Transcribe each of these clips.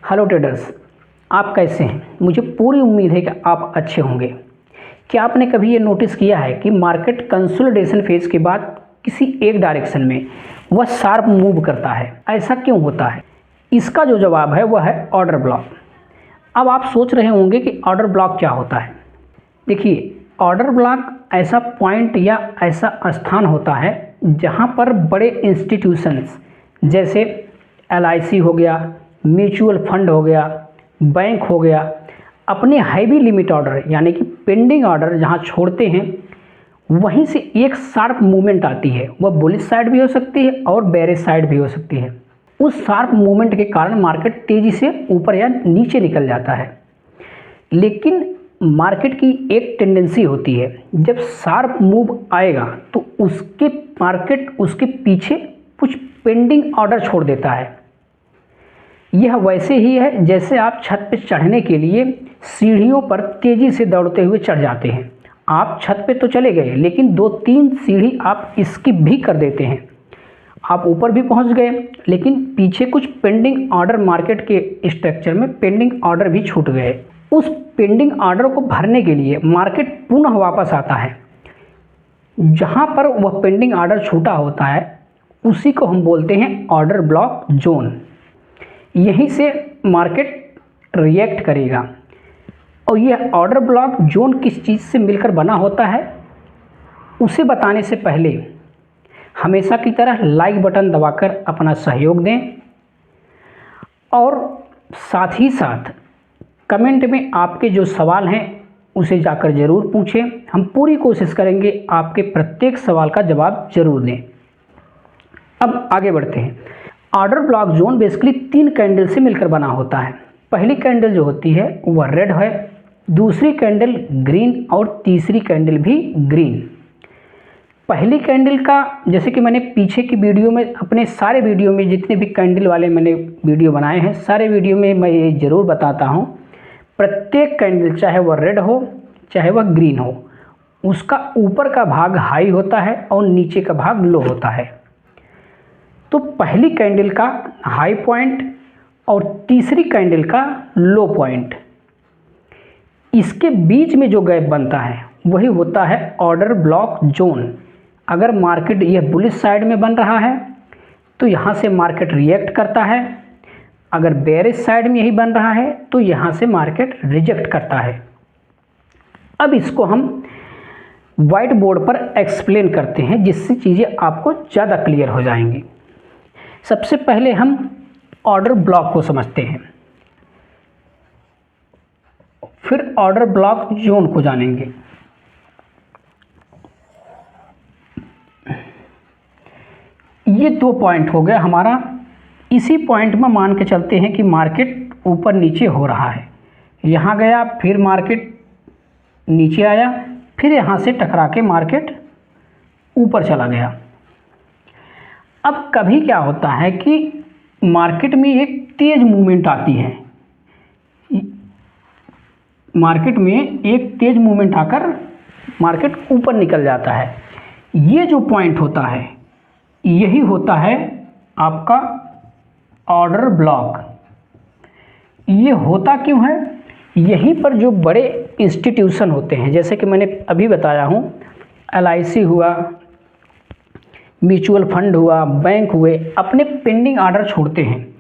Hello traders, आप कैसे हैं? मुझे पूरी उम्मीद है कि आप अच्छे होंगे। क्या आपने कभी ये नोटिस किया है कि मार्केट कंसोलिडेशन फेज के बाद किसी एक डायरेक्शन में वह शार्प मूव करता है? ऐसा क्यों होता है? इसका जो जवाब है वह है ऑर्डर ब्लॉक। अब आप सोच रहे होंगे कि ऑर्डर ब्लॉक क्या होता है। देखिए, ऑर्डर ब्लॉक ऐसा पॉइंट या ऐसा स्थान होता है जहाँ पर बड़े इंस्टीट्यूशंस जैसे LIC हो गया, म्यूचुअल फंड हो गया, बैंक हो गया, अपने हैवी लिमिट ऑर्डर यानी कि पेंडिंग ऑर्डर जहां छोड़ते हैं वहीं से एक शार्प मूवमेंट आती है। वह बुलिश साइड भी हो सकती है और बेरिश साइड भी हो सकती है। उस शार्प मूवमेंट के कारण मार्केट तेजी से ऊपर या नीचे निकल जाता है। लेकिन मार्केट की एक टेंडेंसी होती है, जब शार्प मूव आएगा तो मार्केट उसके पीछे कुछ पेंडिंग ऑर्डर छोड़ देता है। यह वैसे ही है जैसे आप छत पर चढ़ने के लिए सीढ़ियों पर तेजी से दौड़ते हुए चढ़ जाते हैं। आप छत पे तो चले गए, लेकिन 2-3 सीढ़ी आप स्किप भी कर देते हैं। आप ऊपर भी पहुंच गए, लेकिन पीछे कुछ पेंडिंग ऑर्डर, मार्केट के स्ट्रक्चर में पेंडिंग ऑर्डर भी छूट गए। उस पेंडिंग ऑर्डर को भरने के लिए मार्केट पुनः वापस आता है। जहां पर वह पेंडिंग ऑर्डर छूटा होता है उसी को हम बोलते हैं ऑर्डर ब्लॉक जोन। यहीं से मार्केट रिएक्ट करेगा। और यह ऑर्डर ब्लॉक जोन किस चीज़ से मिलकर बना होता है, उसे बताने से पहले हमेशा की तरह लाइक बटन दबाकर अपना सहयोग दें और साथ ही साथ कमेंट में आपके जो सवाल हैं उसे जाकर ज़रूर पूछें। हम पूरी कोशिश करेंगे आपके प्रत्येक सवाल का जवाब ज़रूर दें। अब आगे बढ़ते हैं। Order block zone basically 3 candle से मिलकर बना होता है। पहली कैंडल जो होती है वह रेड है, दूसरी कैंडल ग्रीन और तीसरी कैंडल भी ग्रीन। पहली कैंडल का, जैसे कि मैंने पीछे की वीडियो में, अपने सारे वीडियो में जितने भी कैंडल वाले मैंने वीडियो बनाए हैं, सारे वीडियो में मैं ये ज़रूर बताता हूँ, प्रत्येक कैंडल चाहे वह रेड हो चाहे वह ग्रीन हो, उसका ऊपर का भाग हाई होता है और नीचे का भाग लो होता है। तो पहली कैंडल का हाई पॉइंट और तीसरी कैंडल का लो पॉइंट, इसके बीच में जो गैप बनता है वही होता है ऑर्डर ब्लॉक जोन। अगर मार्केट यह बुलिश साइड में बन रहा है तो यहाँ से मार्केट रिएक्ट करता है, अगर बेरिश साइड में यही बन रहा है तो यहाँ से मार्केट रिजेक्ट करता है। अब इसको हम व्हाइट बोर्ड पर एक्सप्लेन करते हैं जिससे चीज़ें आपको ज़्यादा क्लियर हो जाएंगी। सबसे पहले हम ऑर्डर ब्लॉक को समझते हैं, फिर ऑर्डर ब्लॉक जोन को जानेंगे। ये 2 पॉइंट हो गया हमारा। इसी पॉइंट में मान के चलते हैं कि मार्केट ऊपर नीचे हो रहा है। यहाँ गया, फिर मार्केट नीचे आया, फिर यहाँ से टकरा के मार्केट ऊपर चला गया। अब कभी क्या होता है कि मार्केट में एक तेज मूवमेंट आती है, मार्केट में एक तेज मूवमेंट आकर मार्केट ऊपर निकल जाता है। ये जो पॉइंट होता है यही होता है आपका ऑर्डर ब्लॉक। ये होता क्यों है? यहीं पर जो बड़े इंस्टीट्यूशन होते हैं, जैसे कि मैंने अभी बताया हूँ, LIC हुआ, म्यूचुअल फंड हुआ, बैंक हुए, अपने पेंडिंग ऑर्डर छोड़ते हैं,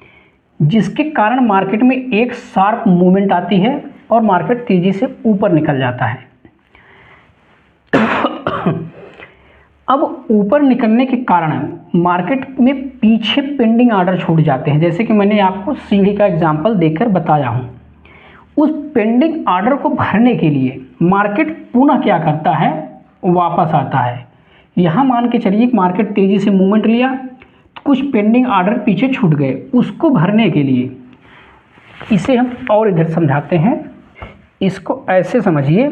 जिसके कारण मार्केट में एक शार्प मूवमेंट आती है और मार्केट तेजी से ऊपर निकल जाता है। अब ऊपर निकलने के कारण मार्केट में पीछे पेंडिंग ऑर्डर छूट जाते हैं, जैसे कि मैंने आपको सीढ़ी का एग्जांपल देकर बताया हूँ। उस पेंडिंग ऑर्डर को भरने के लिए मार्केट पुनः क्या करता है, वापस आता है। यहाँ मान के चलिए मार्केट तेज़ी से मूवमेंट लिया, कुछ पेंडिंग ऑर्डर पीछे छूट गए, उसको भरने के लिए इसे हम और इधर समझाते हैं। इसको ऐसे समझिए,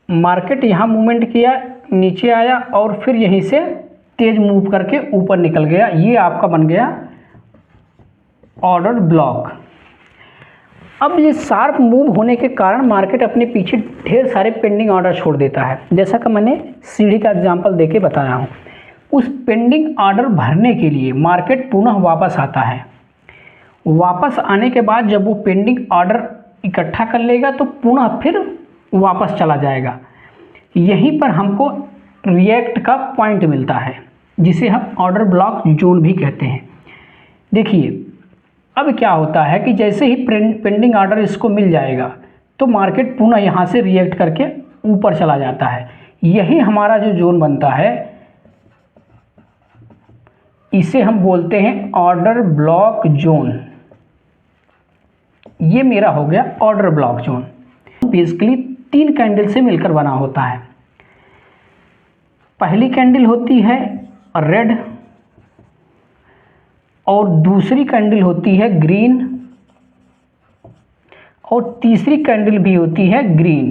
मार्केट यहाँ मूवमेंट किया, नीचे आया और फिर यहीं से तेज मूव करके ऊपर निकल गया। ये आपका बन गया ऑर्डर ब्लॉक। अब ये शार्प मूव होने के कारण मार्केट अपने पीछे ढेर सारे पेंडिंग ऑर्डर छोड़ देता है, जैसा कि मैंने सीढ़ी का एग्जांपल देके बताया हूँ। उस पेंडिंग ऑर्डर भरने के लिए मार्केट पुनः वापस आता है। वापस आने के बाद जब वो पेंडिंग ऑर्डर इकट्ठा कर लेगा तो पुनः फिर वापस चला जाएगा। यहीं पर हमको रिएक्ट का पॉइंट मिलता है, जिसे हम ऑर्डर ब्लॉक जोन भी कहते हैं। देखिए अब क्या होता है कि जैसे ही पेंडिंग ऑर्डर इसको मिल जाएगा तो मार्केट पुनः यहाँ से रिएक्ट करके ऊपर चला जाता है। यही हमारा जो जोन बनता है इसे हम बोलते हैं ऑर्डर ब्लॉक जोन। ये मेरा हो गया order block zone. Basically 3 candle से मिलकर बना होता है। पहली कैंडल होती है रेड और दूसरी कैंडल होती है ग्रीन और तीसरी कैंडल भी होती है ग्रीन।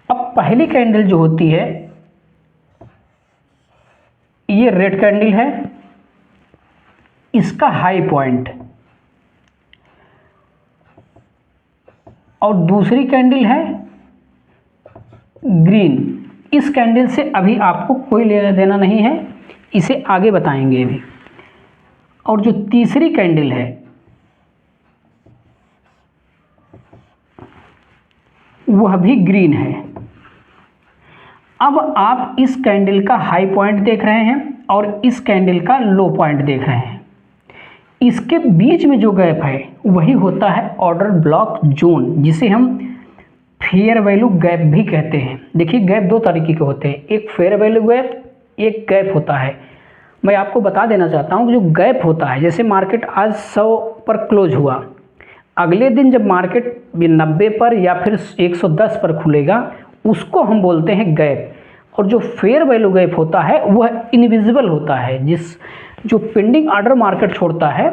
अब पहली कैंडल जो होती है ये रेड कैंडल है, इसका हाई पॉइंट, और दूसरी कैंडल है ग्रीन। इस कैंडल से अभी आपको कोई लेना देना नहीं है, इसे आगे बताएंगे अभी। और जो तीसरी कैंडल है वह भी ग्रीन है। अब आप इस कैंडल का हाई पॉइंट देख रहे हैं और इस कैंडल का लो पॉइंट देख रहे हैं। इसके बीच में जो गैप है वही होता है ऑर्डर ब्लॉक जोन, जिसे हम फेयर वैल्यू गैप भी कहते हैं। देखिए गैप 2 तरीके के होते हैं, एक फेयर वैल्यू गैप, एक गैप होता है। मैं आपको बता देना चाहता हूँ कि जो गैप होता है, जैसे मार्केट आज 100 पर क्लोज हुआ, अगले दिन जब मार्केट 90 पर या फिर 110 पर खुलेगा उसको हम बोलते हैं गैप। और जो फेयर वैल्यू गैप होता है वह इनविजिबल होता है, जो पेंडिंग ऑर्डर मार्केट छोड़ता है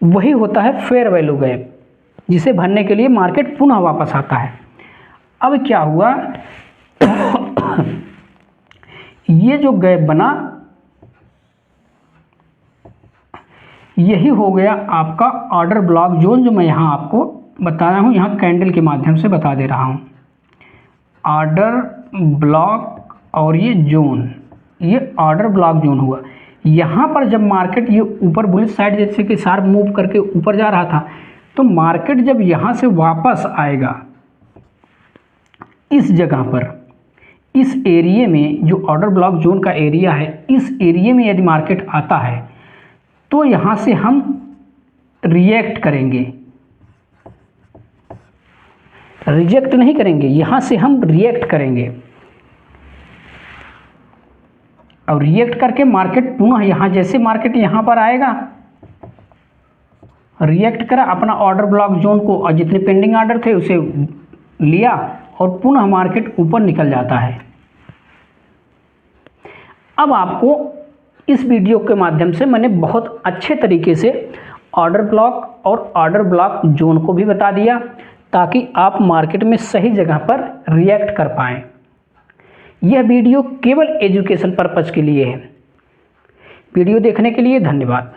वही होता है फेयर वैल्यू गैप, जिसे भरने के लिए मार्केट पुनः वापस आता है। अब क्या हुआ ये जो गैप बना यही हो गया आपका ऑर्डर ब्लॉक जोन, जो मैं यहाँ आपको बताया हूँ, यहाँ कैंडल के माध्यम से बता दे रहा हूँ। ऑर्डर ब्लॉक और ये जोन, ये ऑर्डर ब्लॉक जोन हुआ। यहाँ पर जब मार्केट ये ऊपर बुलिश साइड जैसे कि शार्प मूव करके ऊपर जा रहा था, तो मार्केट जब यहाँ से वापस आएगा इस जगह पर, इस एरिया में जो ऑर्डर ब्लॉक जोन का एरिया है, इस एरिया में यदि मार्केट आता है तो यहाँ से हम रिएक्ट करेंगे, रिजेक्ट नहीं करेंगे, यहाँ से हम रिएक्ट करेंगे। और रिएक्ट करके मार्केट पुनः यहाँ, जैसे मार्केट यहाँ पर आएगा, रिएक्ट करा, अपना ऑर्डर ब्लॉक जोन को और जितने पेंडिंग ऑर्डर थे उसे लिया और पुनः मार्केट ऊपर निकल जाता है। अब आपको इस वीडियो के माध्यम से मैंने बहुत अच्छे तरीके से ऑर्डर ब्लॉक और ऑर्डर ब्लॉक जोन को भी बता दिया, ताकि आप मार्केट में सही जगह पर रिएक्ट कर पाएँ। यह वीडियो केवल एजुकेशन पर्पज़ के लिए है। वीडियो देखने के लिए धन्यवाद।